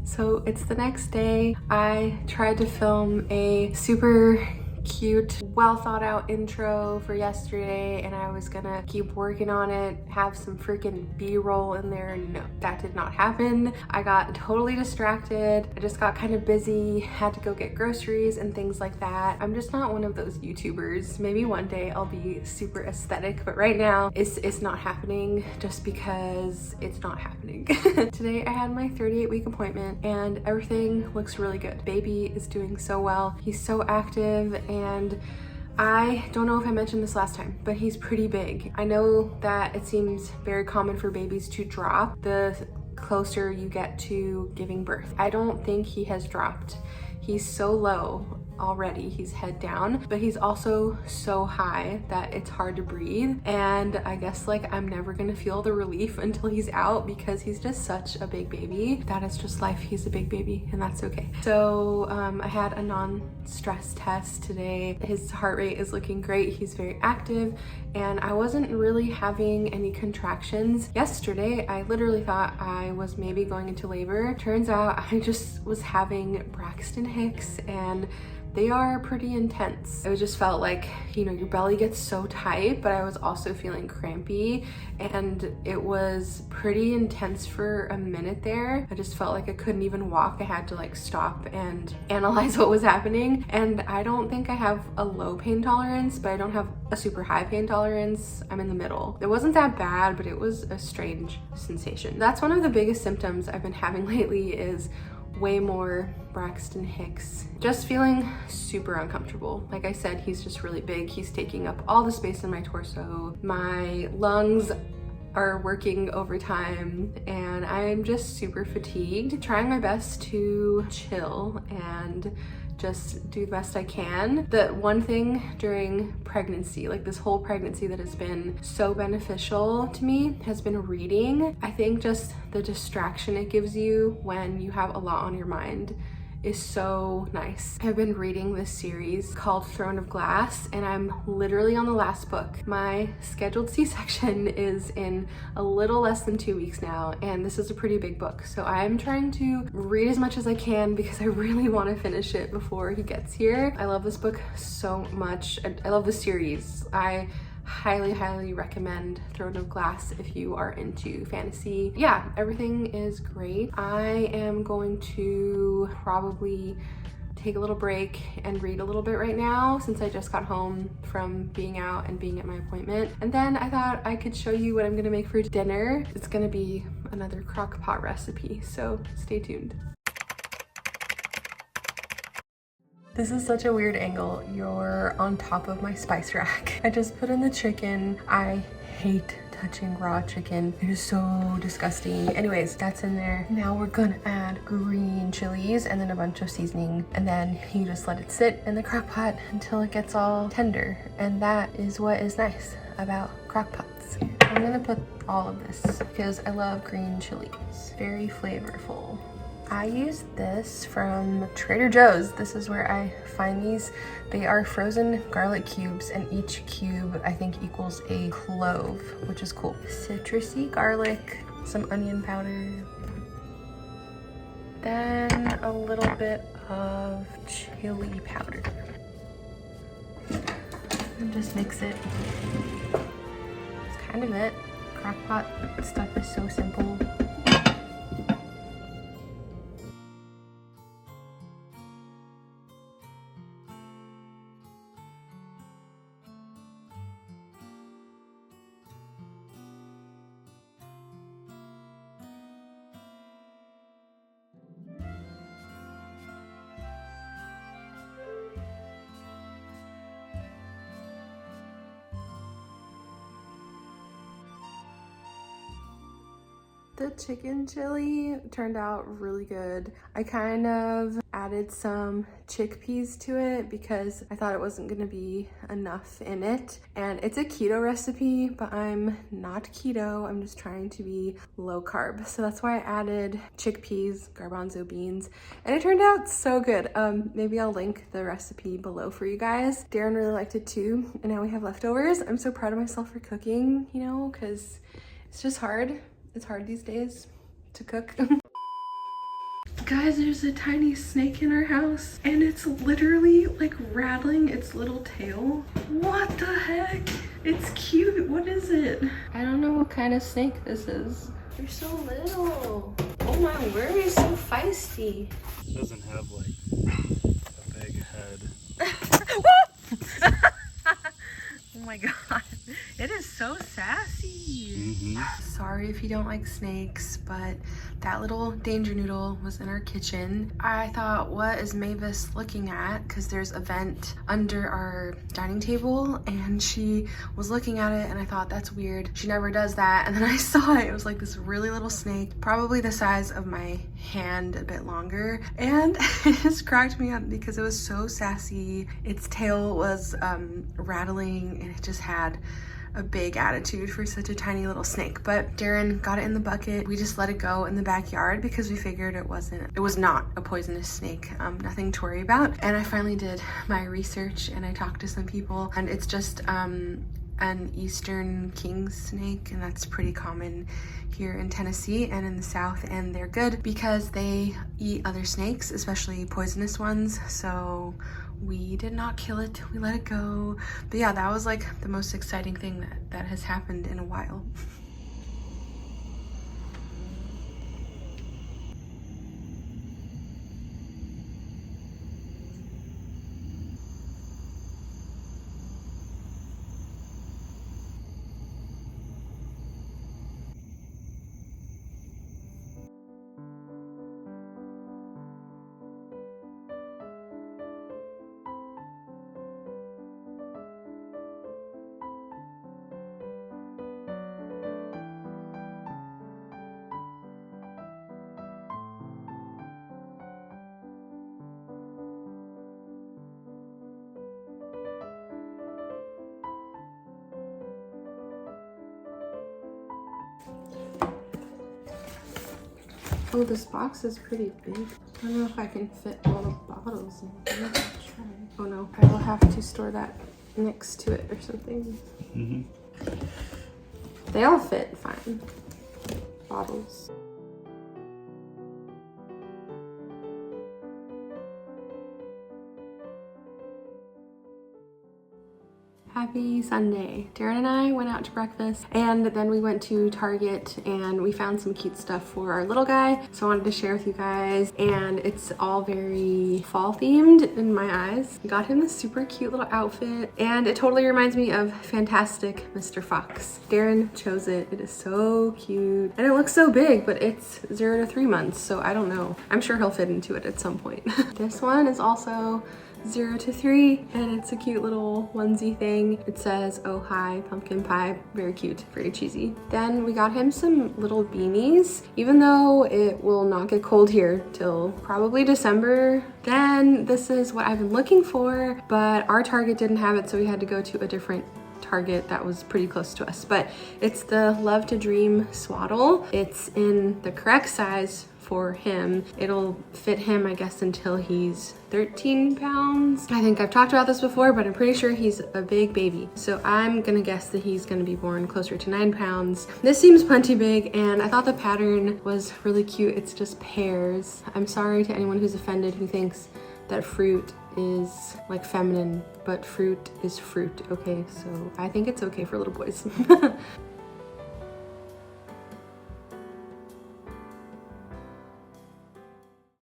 So it's the next day. I tried to film a super cute, well thought out intro for yesterday, and I was gonna keep working on it, have some freaking B-roll in there. No, that did not happen. I got totally distracted. I just got kind of busy, had to go get groceries and things like that. I'm just not one of those YouTubers. Maybe one day I'll be super aesthetic, but right now it's not happening just because it's not happening. Today I had my 38-week appointment and everything looks really good. Baby is doing so well. He's so active, and I don't know if I mentioned this last time, but he's pretty big. I know that it seems very common for babies to drop the closer you get to giving birth. I don't think he has dropped. He's so low already, he's head down, but he's also so high that it's hard to breathe. And I guess like I'm never gonna feel the relief until he's out because he's just such a big baby. That is just life. He's a big baby and that's okay. So I had a non-stress test today. His heart rate is looking great. He's very active and I wasn't really having any contractions. Yesterday, I literally thought I was maybe going into labor. Turns out I just was having Braxton Hicks, and they are pretty intense. It just felt like, you know, your belly gets so tight, but I was also feeling crampy and it was pretty intense for a minute there. I just felt like I couldn't even walk. I had to like stop and analyze what was happening. And I don't think I have a low pain tolerance, but I don't have a super high pain tolerance. I'm in the middle. It wasn't that bad, but it was a strange sensation. That's one of the biggest symptoms I've been having lately is way more Braxton Hicks. Just feeling super uncomfortable. Like I said, he's just really big. He's taking up all the space in my torso. My lungs are working overtime and I'm just super fatigued. Trying my best to chill and just do the best I can. The one thing during pregnancy, like this whole pregnancy that has been so beneficial to me has been reading. I think just the distraction it gives you when you have a lot on your mind is so nice. I've been reading this series called Throne of Glass and I'm literally on the last book. My scheduled C-section is in a little less than 2 weeks now and this is a pretty big book. So I'm trying to read as much as I can because I really want to finish it before he gets here. I love this book so much. I love the series. I highly recommend Throne of Glass if you are into fantasy. Yeah, everything is great. I am going to probably take a little break and read a little bit right now since I just got home from being out and being at my appointment. And then I thought I could show you what I'm gonna make for dinner. It's gonna be another crock pot recipe, so stay tuned. This is such a weird angle. You're on top of my spice rack. I just put in the chicken. I hate touching raw chicken. It is so disgusting. Anyways, that's in there. Now we're gonna add green chilies and then a bunch of seasoning. And then you just let it sit in the crock pot until it gets all tender. And that is what is nice about crock pots. I'm gonna put all of this because I love green chilies. Very flavorful. I use this from Trader Joe's. This is where I find these. They are frozen garlic cubes and each cube I think equals a clove, which is cool. Citrusy garlic, some onion powder, then a little bit of chili powder. And just mix it. That's kind of it. Crockpot stuff is so simple. The chicken chili turned out really good. I kind of added some chickpeas to it because I thought it wasn't gonna be enough in it. And it's a keto recipe, but I'm not keto. I'm just trying to be low carb. So that's why I added chickpeas, garbanzo beans, and it turned out so good. Maybe I'll link the recipe below for you guys. Darren really liked it too, and now we have leftovers. I'm so proud of myself for cooking, you know, because it's just hard. It's hard these days to cook. Guys, there's a tiny snake in our house and it's literally like rattling its little tail. What the heck? It's cute. What is it? I don't know what kind of snake this is. They're so little. Oh my word, it's so feisty. It doesn't have like a big head. Oh my god, it is so sassy. Sorry if you don't like snakes, but that little danger noodle was in our kitchen. I thought, what is Mavis looking at? Because there's a vent under our dining table and she was looking at it and I thought, that's weird. She never does that. And then I saw it. It was like this really little snake, probably the size of my hand, a bit longer. And it just cracked me up because it was so sassy. Its tail was rattling and it just had a big attitude for such a tiny little snake. But Darren got it in the bucket. We just let it go in the backyard because we figured it was not a poisonous snake, nothing to worry about. And I finally did my research and I talked to some people and it's just an eastern king snake, and that's pretty common here in Tennessee and in the South, and they're good because they eat other snakes, especially poisonous ones. So we did not kill it, we let it go. But yeah, that was like the most exciting thing that has happened in a while. Oh, this box is pretty big. I don't know if I can fit all the bottles in. I'm gonna try. Oh no, I will have to store that next to it or something. They all fit fine. Bottles. Happy Sunday. Darren and I went out to breakfast and then we went to Target and we found some cute stuff for our little guy. So I wanted to share with you guys, and it's all very fall themed in my eyes. We got him this super cute little outfit and it totally reminds me of Fantastic Mr. Fox. Darren chose it. It is so cute and it looks so big, but it's 0 to 3 months. So I don't know. I'm sure he'll fit into it at some point. This one is also 0 to 3 and it's a cute little onesie thing. It says, oh hi, pumpkin pie. Very cute, very cheesy. Then we got him some little beanies, even though it will not get cold here till probably December. Then this is what I've been looking for, but our Target didn't have it, so we had to go to a different Target that was pretty close to us. But it's the Love to Dream swaddle. It's in the correct size for him. It'll fit him, I guess, until he's 13 pounds. I think I've talked about this before, but I'm pretty sure he's a big baby. So I'm gonna guess that he's gonna be born closer to 9 pounds. This seems plenty big, and I thought the pattern was really cute. It's just pears. I'm sorry to anyone who's offended who thinks that fruit is like feminine, but fruit is fruit, okay? So I think it's okay for little boys.